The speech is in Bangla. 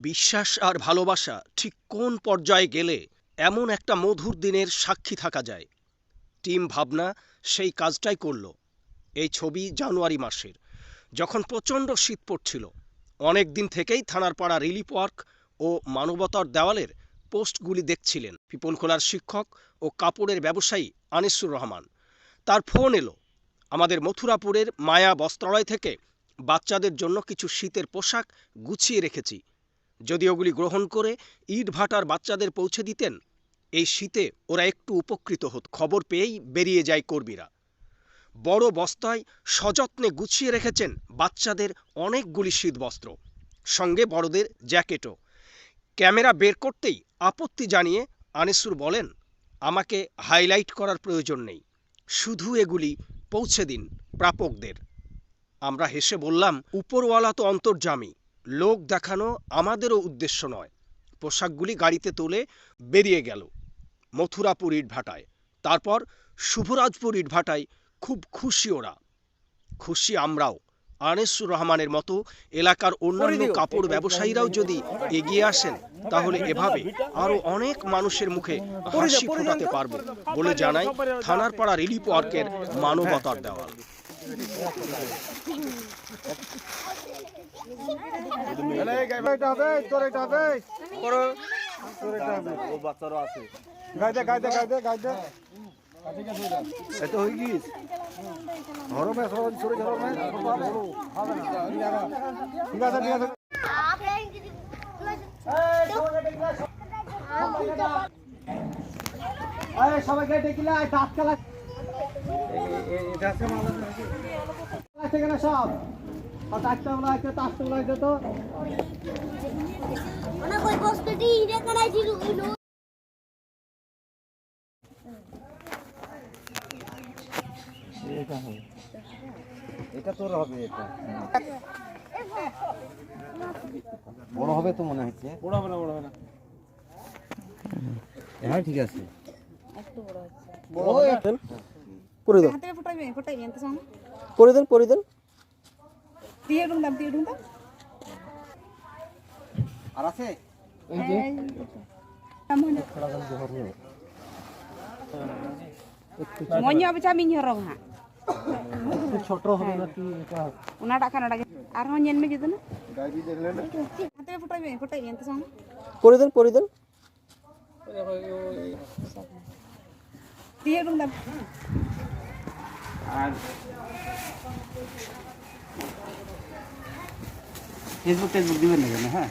বিশ্বাস আর ভালোবাসা ঠিক কোন পর্যায়ে গেলে এমন একটা মধুর দিনের সাক্ষী থাকা যায়। টিম ভাবনা সেই কাজটাই করল। এই ছবি জানুয়ারি মাসের, যখন প্রচণ্ড শীত পড়ছিল। অনেক দিন থেকেই থানার পাড়া রিলিফ ওয়ার্ক ও মানবতার দেওয়ালের পোস্টগুলি দেখছিলেন পিপলখোলার শিক্ষক ও কাপড়ের ব্যবসায়ী আনিসুর রহমান। তার ফোন এলো, আমাদের মথুরাপুরের মায়া বস্ত্রালয় থেকে বাচ্চাদের জন্য কিছু শীতের পোশাক গুছিয়ে রেখেছি। যদি ওগুলি গ্রহণ করে ইট ভাটার বাচ্চাদের পৌঁছে দিতেন, এই শীতে ওরা একটু উপকৃত হতো। খবর পেয়েই বেরিয়ে যায় কর্মীরা। বড় বস্তায় সযত্নে গুছিয়ে রেখেছেন বাচ্চাদের অনেকগুলি শীতবস্ত্র, সঙ্গে বড়দের জ্যাকেটও। ক্যামেরা বের করতেই আপত্তি জানিয়ে আনিসুর বলেন, আমাকে হাইলাইট করার প্রয়োজন নেই, শুধু এগুলি পৌঁছে দিন প্রাপকদের। আমরা হেসে বললাম, উপরওয়ালা তো অন্তর্যামী, লোক দেখানো আমাদেরও উদ্দেশ্য নয়। পোশাকগুলি গাড়িতে তুলে বেরিয়ে গেল মথুরাপুর ইটভাটায়। তারপর শুভরাজপুর ইটভাটায়। খুব খুশি ওরা, খুশি আমরাও। আনিসুর রহমানের মতো এলাকার অন্যান্য কাপড় ব্যবসায়ীরাও যদি এগিয়ে আসেন, তাহলে এভাবে আরও অনেক মানুষের মুখে হাসি ফোটাতে পারবো বলে জানায় থানার পাড়া রিলিফ ওয়ার্কের মানবতার দেওয়াল। সবাইকে দেখিলে দাঁত খেলা সব চারটা বেলা আছে, পাঁচটা বেলা আছে তো এটা তোর হবে, এটা বড় হবে তো মনে হচ্ছে। বড় হবে না, বড় হবে না। হ্যাঁ ঠিক আছে, করে দেন, করে দেন, করে দেন। আর আছে মঞ্জা বেচা মিন হরং হা ছোট হবে নাকি এটা? ওনাটা খানাটা আর হন জেন মে যেতে না গাড়ি দেখলে না হাতে ফটাই এনতে সঙ্গ করে দেন, করে দেন। দিয়ে রুম দাম আর ফেসবুক দিবেন না? হ্যাঁ।